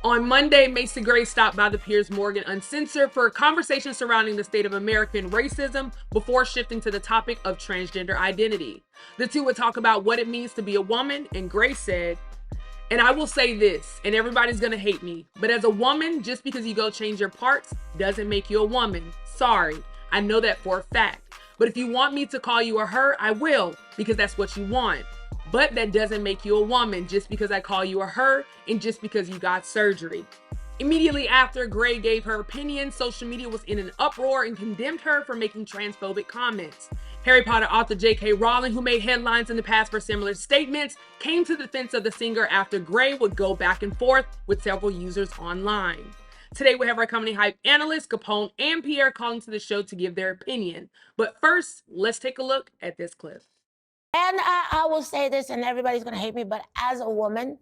On Monday, Macy Gray stopped by the Piers Morgan Uncensored for a conversation surrounding the state of American racism before shifting to the topic of transgender identity. The two would talk about what it means to be a woman, and Gray said, and I will say this, and everybody's gonna hate me, but as a woman, just because you go change your parts doesn't make you a woman. Sorry, I know that for a fact. But if you want me to call you a her, I will, because that's what you want. But that doesn't make you a woman just because I call you a her and just because you got surgery. Immediately after Gray gave her opinion, social media was in an uproar and condemned her for making transphobic comments. Harry Potter author J.K. Rowling, who made headlines in the past for similar statements, came to the defense of the singer after Gray would go back and forth with several users online. Today we have our company hype analysts, Capone and Pierre, calling to the show to give their opinion. But first, let's take a look at this clip. And I will say this, and everybody's gonna hate me, but as a woman,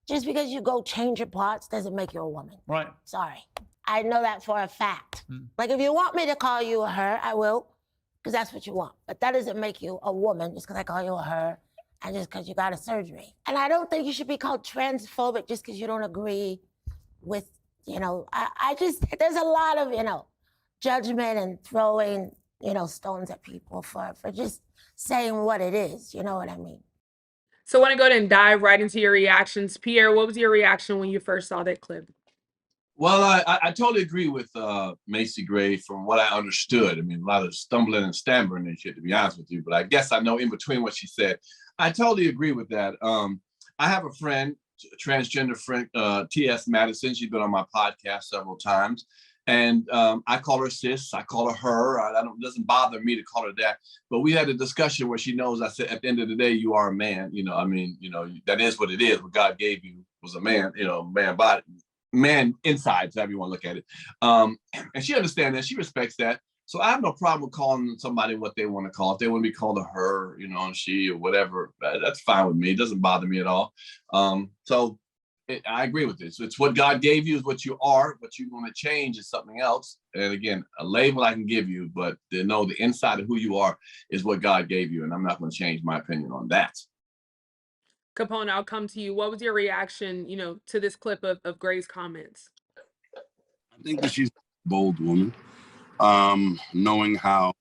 just because you go change your parts doesn't make you a woman. Right. Sorry. I know that for a fact. Like, if you want me to call you a her, I will, because that's what you want. But that doesn't make you a woman just because I call you a her and just because you got a surgery. And I don't think you should be called transphobic just because you don't agree with, I just, there's a lot of, judgment and throwing, stones at people for just saying what it is, you know what I mean? So I want to go ahead and dive right into your reactions. Pierre, what was your reaction when you first saw that clip? Well, I totally agree with Macy Gray from what I understood. I mean, a lot of stumbling and stammering and shit, to be honest with you. But I guess I know in between what she said. I totally agree with that. I have a friend, a transgender friend, T.S. Madison. She's been on my podcast several times. And I call her sis, I call her her. It doesn't bother me to call her that. But we had a discussion where she knows I said, at the end of the day, you are a man. That is what it is. What God gave you was a man, man body, man inside, however you want to look at it. And she understands that. She respects that. So I have no problem with calling somebody what they want to call. If they want to be called a her, she or whatever, that's fine with me. It doesn't bother me at all. I agree with this. It's what God gave you is what you are. What you want to change is something else. And again, a label I can give you, but to know the inside of who you are is what God gave you. And I'm not going to change my opinion on that. Capone, I'll come to you. What was your reaction, to this clip of Gray's comments? I think that she's a bold woman, knowing how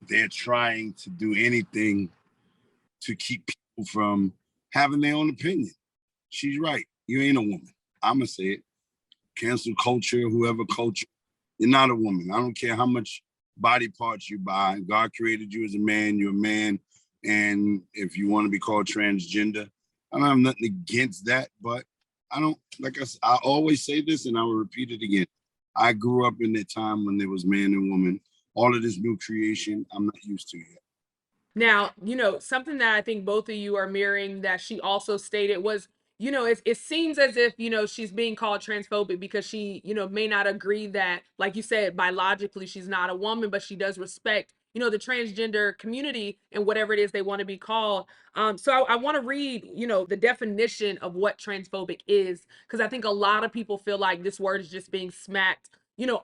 they're trying to do anything to keep people from having their own opinion. She's right. You ain't a woman. I'm going to say it. Cancel culture, whoever culture, you're not a woman. I don't care how much body parts you buy. God created you as a man. You're a man. And if you want to be called transgender, I don't have nothing against that. But I don't, I always say this and I will repeat it again. I grew up in the time when there was man and woman. All of this new creation, I'm not used to yet. Now, something that I think both of you are mirroring that she also stated was, it seems as if, she's being called transphobic because she, may not agree that, like you said, biologically she's not a woman, but she does respect, the transgender community and whatever it is they want to be called. So I want to read, the definition of what transphobic is, because I think a lot of people feel like this word is just being smacked,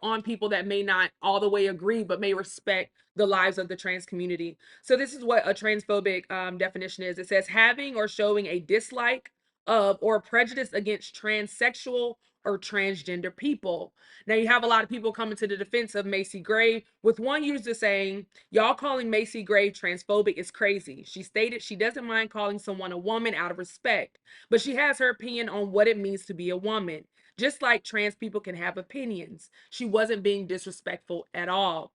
on people that may not all the way agree, but may respect the lives of the trans community. So this is what a transphobic definition is. It says having or showing a dislike of or prejudice against transsexual or transgender people. Now you have a lot of people coming to the defense of Macy Gray, with one user saying, y'all calling Macy Gray transphobic is crazy. She stated she doesn't mind calling someone a woman out of respect, but she has her opinion on what it means to be a woman. Just like trans people can have opinions. She wasn't being disrespectful at all.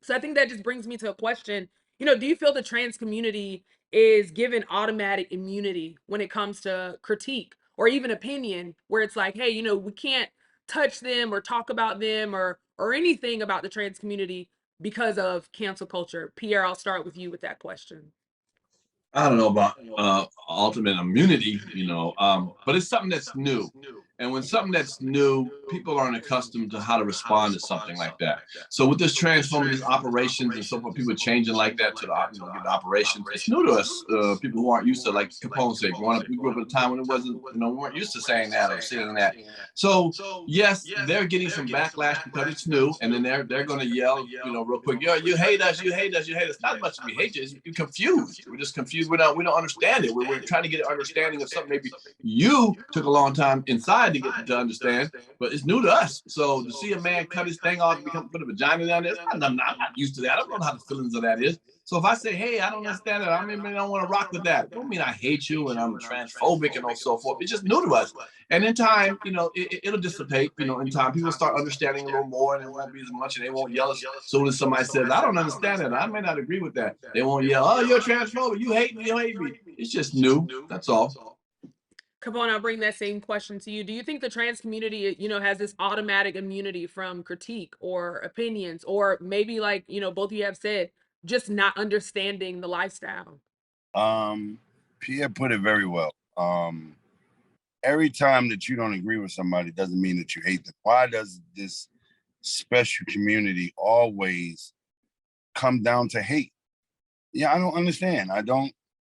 So I think that just brings me to a question, do you feel the trans community is given automatic immunity when it comes to critique or even opinion, where it's like, hey, we can't touch them or talk about them or anything about the trans community because of cancel culture? Pierre, I'll start with you with that question. I don't know about ultimate immunity, but it's something that's new. And when something that's new, people aren't accustomed to how to respond to something like that. So with this transformative operations and so forth, people changing like that to get the operations, it's new to us. People who aren't used to, like Capone said, growing up, we grew up at a time when it wasn't, we weren't used to saying that or seeing that. So yes, they're getting some backlash because it's new, and then they're going to yell, real quick, yo, you hate us, you hate us, you hate us. Not as much as we hate you, you're confused. We're just confused. We don't understand it. We're trying to get an understanding of something maybe you took a long time inside to get to understand, but it's new to us. So to see a man cut his thing off and put a vagina down there, I'm not used to that. I don't know how the feelings of that is. So if I say, hey, I don't understand it, I don't want to rock with that. I don't mean I hate you and I'm transphobic and so forth. It's just new to us. And in time, it'll dissipate. In time, people start understanding a little more, and it won't be as much, and they won't yell as soon as somebody says, I don't understand it. I may not agree with that. They won't yell, oh, you're transphobic. You hate me. You hate me. It's just new. That's all. Capone, I'll bring that same question to you. Do you think the trans community, has this automatic immunity from critique or opinions, or maybe like, both of you have said, just not understanding the lifestyle? Pierre put it very well. Every time that you don't agree with somebody doesn't mean that you hate them. Why does this special community always come down to hate? Yeah, I don't understand. I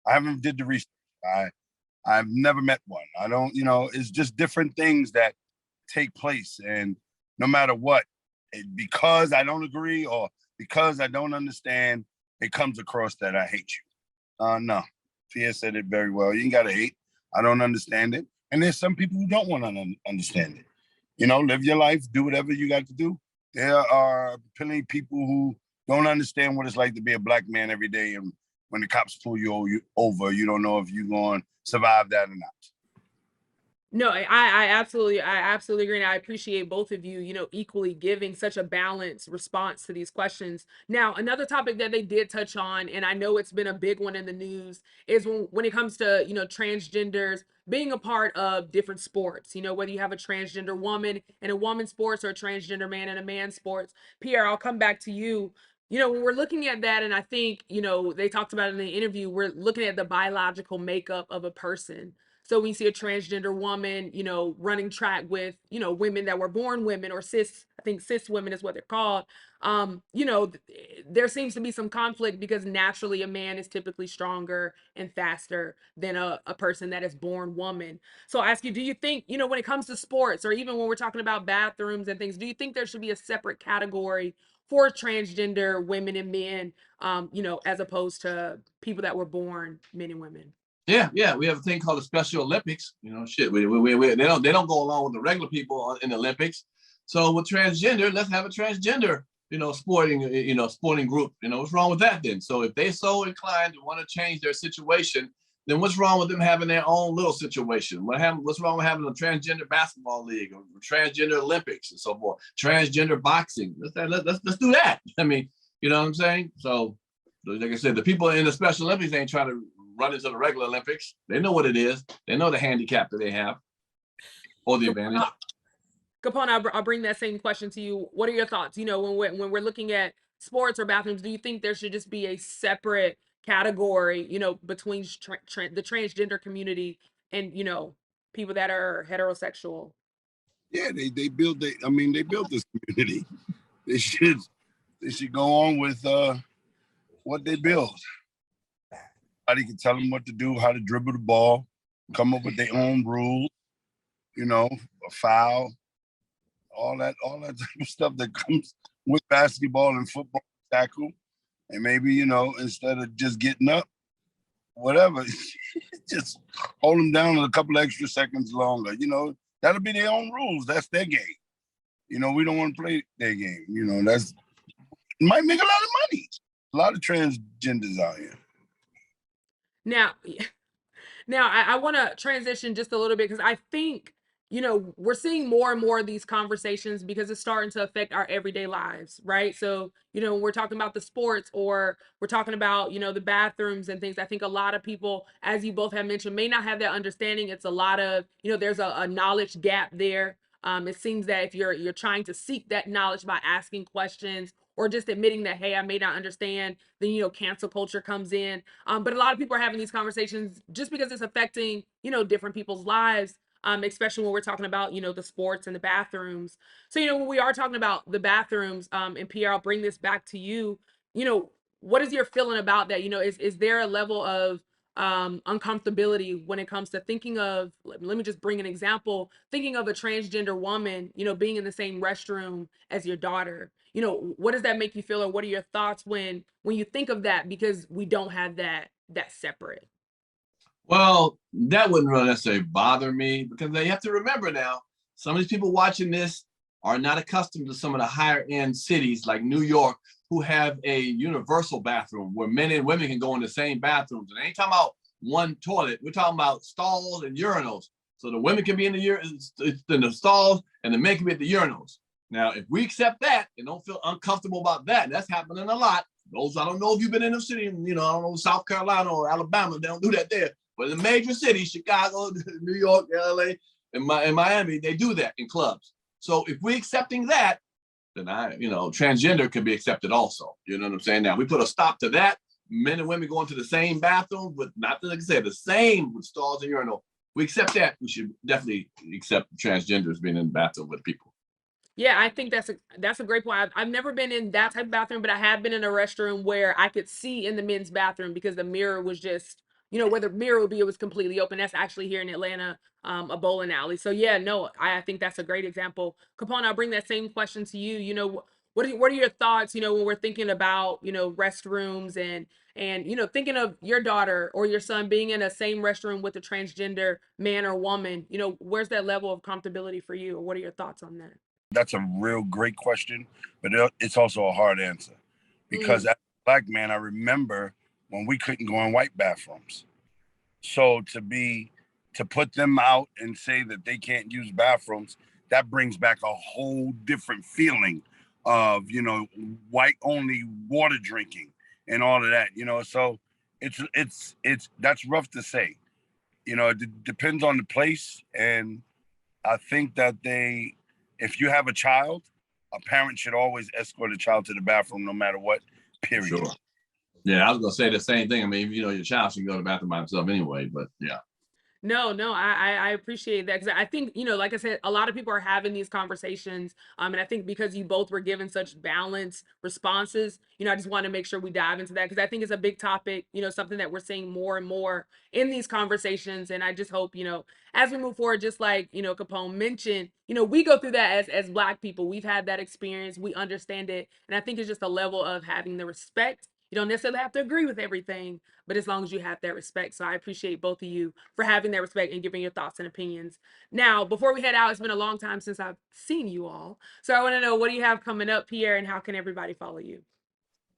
haven't did the research. I've never met one. I don't, it's just different things that take place. And no matter what, because I don't agree or because I don't understand, it comes across that I hate you. No, Pierre said it very well. You ain't got to hate. I don't understand it. And there's some people who don't want to understand it. Live your life, do whatever you got to do. There are plenty of people who don't understand what it's like to be a Black man every day. And when the cops pull you over, you don't know if you're going to survive that or not. No, I absolutely agree. And I appreciate both of you, equally giving such a balanced response to these questions. Now, another topic that they did touch on, and I know it's been a big one in the news, is when it comes to, transgenders being a part of different sports, whether you have a transgender woman in a woman's sports or a transgender man in a man's sports. Pierre, I'll come back to you. When we're looking at that, and I think, they talked about it in the interview, we're looking at the biological makeup of a person. So we see a transgender woman, running track with, women that were born women, or cis, I think cis women is what they're called. There seems to be some conflict because naturally a man is typically stronger and faster than a person that is born woman. So I ask you, do you think, when it comes to sports, or even when we're talking about bathrooms and things, do you think there should be a separate category for transgender women and men, as opposed to people that were born men and women? Yeah, we have a thing called the Special Olympics. They don't go along with the regular people in the Olympics. So with transgender, let's have a transgender, sporting group. What's wrong with that then? So if they're so inclined to want to change their situation, then what's wrong with them having their own little situation? What's wrong with having a transgender basketball league, or transgender Olympics and so forth? Transgender boxing. Let's do that. I mean, you know what I'm saying? So, like I said, the people in the Special Olympics ain't trying to run into the regular Olympics. They know what it is. They know the handicap that they have, or the advantage. Capone, I'll bring that same question to you. What are your thoughts? When we're looking at sports or bathrooms, do you think there should just be a separate category, between the transgender community and, people that are heterosexual? Yeah, they built this community. They should go on with what they build. Somebody can tell them what to do, how to dribble the ball, come up with their own rules, a foul, all that type of stuff that comes with basketball and football tackle. And maybe, instead of just getting up, whatever, just hold them down a couple extra seconds longer. That'll be their own rules. That's their game. We don't want to play their game. It might make a lot of money. A lot of transgenders out here. Now, I want to transition just a little bit, because I think, we're seeing more and more of these conversations because it's starting to affect our everyday lives, right? So, when we're talking about the sports, or we're talking about, the bathrooms and things, I think a lot of people, as you both have mentioned, may not have that understanding. It's a lot of, there's a knowledge gap there. It seems that if you're trying to seek that knowledge by asking questions, or just admitting that, hey, I may not understand, then, cancel culture comes in. But a lot of people are having these conversations just because it's affecting, different people's lives. especially when we're talking about, the sports and the bathrooms. So, when we are talking about the bathrooms, and Pierre, I'll bring this back to you, what is your feeling about that? Is there a level of uncomfortability when it comes to thinking of, let me just bring an example, thinking of a transgender woman, being in the same restroom as your daughter? What does that make you feel, or what are your thoughts when you think of that, because we don't have that separate? Well, that wouldn't really necessarily bother me, because they have to remember now, some of these people watching this are not accustomed to some of the higher end cities like New York, who have a universal bathroom where men and women can go in the same bathrooms. And I ain't talking about one toilet. We're talking about stalls and urinals. So the women can be in the stalls and the men can be at the urinals. Now, if we accept that and don't feel uncomfortable about that, that's happening a lot. Those, I don't know if you've been in the city, I don't know, South Carolina or Alabama, they don't do that there. But in the major cities, Chicago, New York, LA, and Miami, they do that in clubs. So if we're accepting that, then transgender can be accepted also. You know what I'm saying? Now, we put a stop to that. Men and women going to the same bathroom, with not, like I said, the same with stalls and urinal. We accept that. We should definitely accept transgenders being in the bathroom with people. Yeah, I think that's a great point. I've never been in that type of bathroom, but I have been in a restroom where I could see in the men's bathroom, because the mirror was just, where the mirror would be, it was completely open. That's actually here in Atlanta, a bowling alley. So yeah, no, I think that's a great example. Capone, I'll bring that same question to you. What are your thoughts, when we're thinking about, restrooms and thinking of your daughter or your son being in a same restroom with a transgender man or woman, where's that level of comfortability for you, or what are your thoughts on that? That's a real great question, but it's also a hard answer, because as a Black man, I remember when we couldn't go in white bathrooms. So to put them out and say that they can't use bathrooms, that brings back a whole different feeling of, white only water drinking and all of that, so it's that's rough to say. It depends on the place. And I think that if you have a child, a parent should always escort a child to the bathroom no matter what, period. Sure. Yeah, I was gonna say the same thing. I mean, your child should go to the bathroom by himself anyway, but yeah. No, I appreciate that, because I think, like I said, a lot of people are having these conversations. And I think because you both were given such balanced responses, I just want to make sure we dive into that, because I think it's a big topic, something that we're seeing more and more in these conversations. And I just hope, as we move forward, just like, Capone mentioned, we go through that as Black people. We've had that experience, we understand it. And I think it's just a level of having the respect. You don't necessarily have to agree with everything, but as long as you have that respect. So I appreciate both of you for having that respect and giving your thoughts and opinions. Now, before we head out, it's been a long time since I've seen you all. So I want to know, what do you have coming up, Pierre, and how can everybody follow you?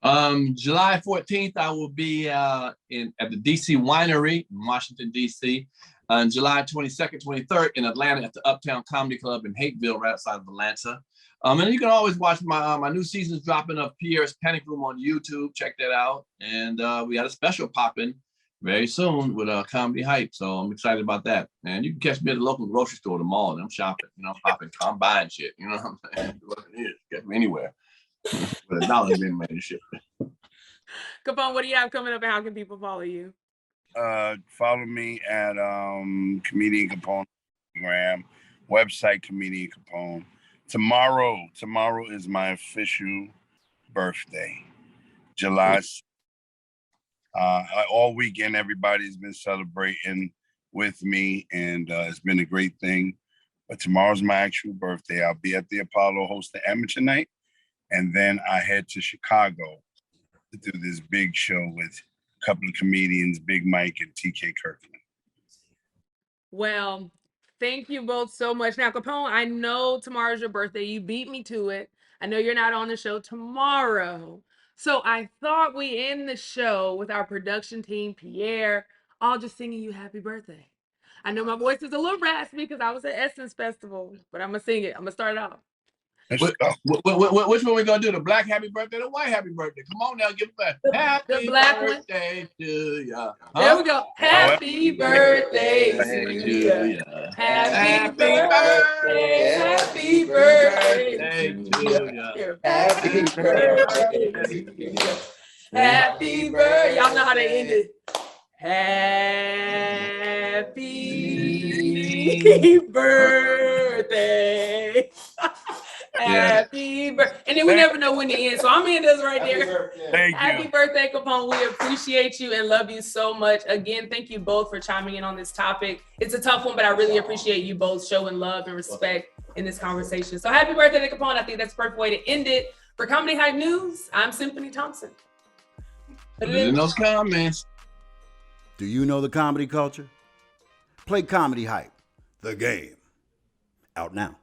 July 14th, I will be at the DC Winery in Washington, DC. On July 22nd, 23rd in Atlanta at the Uptown Comedy Club in Hateville, right outside of Atlanta. And you can always watch my new season's dropping of Pierre's Panic Room on YouTube. Check that out. And we got a special popping very soon with Comedy Hype. So I'm excited about that. And you can catch me at the local grocery store, the mall, and I'm shopping. I'm popping, I'm buying shit. You know what I'm saying? Get me anywhere with $1 being made shit. Capone, what do you have coming up, and how can people follow you? Follow me at Comedian Capone Instagram, website Comedian Capone. Tomorrow is my official birthday, July. All weekend, everybody's been celebrating with me, and it's been a great thing. But tomorrow's my actual birthday. I'll be at the Apollo hosting Amateur Night, and then I head to Chicago to do this big show with a couple of comedians, Big Mike and TK Kirkland. Well, thank you both so much. Now, Capone, I know tomorrow's your birthday. You beat me to it. I know you're not on the show tomorrow. So I thought we end the show with our production team, Pierre, all just singing you happy birthday. I know my voice is a little raspy because I was at Essence Festival, but I'm going to sing it. I'm going to start it off. Which one we gonna do? The Black happy birthday, the white happy birthday? Come on now, give it back. Happy birthday to ya. There we go. Happy birthday to ya. Happy birthday. Happy birthday to ya. Happy birthday to ya. Happy birthday. Y'all know how to end it. Happy Happy birthday. Happy birthday. And then we never know when to end. So I'm gonna end this right there. Happy birthday, Capone. We appreciate you and love you so much. Again, thank you both for chiming in on this topic. It's a tough one, but I really appreciate you both showing love and respect in this conversation. So happy birthday to Capone. I think that's the perfect way to end it. For Comedy Hype News, I'm Symphony Thompson. Put it in those comments. Do you know the comedy culture? Play Comedy Hype, the game. Out now.